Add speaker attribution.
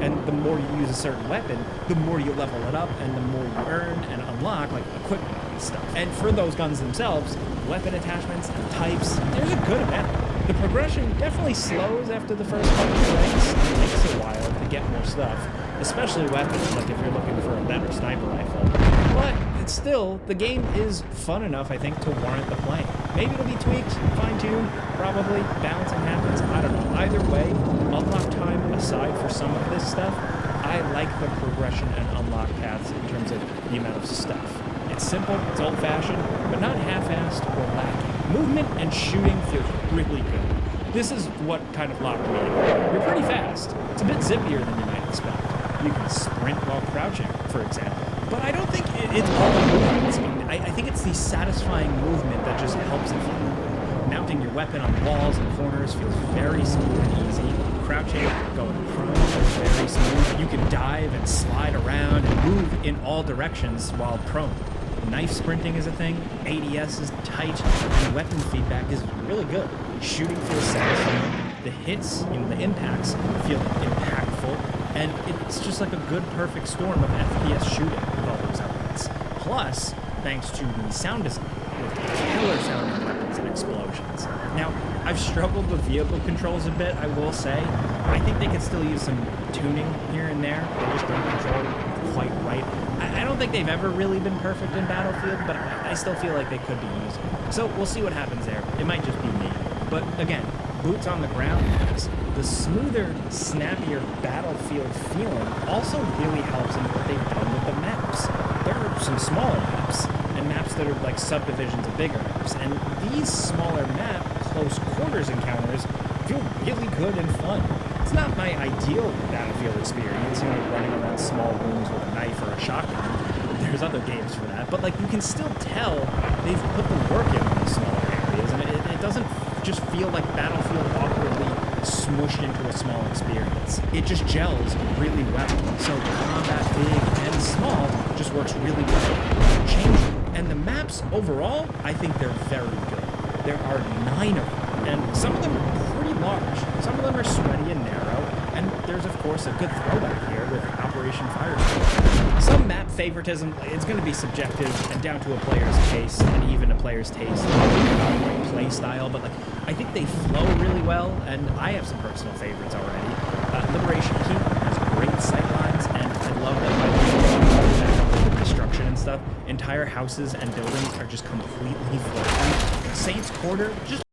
Speaker 1: And the more you use a certain weapon, the more you level it up, and the more you earn and unlock, like, equipment and stuff. And for those guns themselves, weapon attachments and types, there's a good amount. The progression definitely slows after the first couple of ranks. It takes a while to get more stuff, especially weapons, like if you're looking for a better sniper rifle. But it's still, the game is fun enough, I think, to warrant the playing. Maybe it'll be tweaked, fine-tuned, probably, balancing happens, I don't know. Either way, unlock time aside for some of this stuff, I like the progression and unlock paths in terms of the amount of stuff. It's simple, it's old-fashioned, but not half-assed or lacking. Movement and shooting feels really good. This is what kind of locked me in. You're pretty fast. It's a bit zippier than you might expect. You can sprint while crouching, for example. But I don't think it's all movement speed. I think it's the satisfying movement that just helps it feel good. Mounting your weapon on walls and corners feels very smooth and easy. Crouching, going prone is very smooth. You can dive and slide around and move in all directions while prone. Knife sprinting is a thing, ADS is tight, and weapon feedback is really good. Shooting feels satisfying. The hits, the impacts feel impactful, and it's just like a good, perfect storm of FPS shooting with all those elements. Plus, thanks to the sound design, with killer sounding weapons and explosions. Now, I've struggled with vehicle controls a bit, I will say. I think they could still use some tuning here and there. They just don't control quite right. I don't think they've ever really been perfect in Battlefield, but I still feel like they could be used. So we'll see what happens there. It might just be me. But again, boots on the ground, the smoother, snappier Battlefield feeling also really helps in what they've done with the maps. There are some smaller maps, and maps that are like subdivisions of bigger maps, and these smaller map, close quarters encounters feel really good and fun. It's not my ideal Battlefield experience, running around small rooms with a knife or a shotgun. There's other games for that, but like you can still tell they've put the work in these smaller areas, and it doesn't just feel like Battlefield awkwardly smushed into a small experience. It just gels really well. So combat big and small just works really well. Changing. And the maps overall, I think they're very good. There are 9 of them, and some of them are pretty large. Some of them are sweaty and narrow, and there's of course a good throwback here with Operation Firestorm. Some map favoritism, it's going to be subjective and down to a player's taste, and even a player's taste about play style, but I think they flow really well, and I have some personal favorites already. Liberation Keep has great sightlines, and I love that by destruction and stuff, entire houses and buildings are just completely flat. Saints Quarter just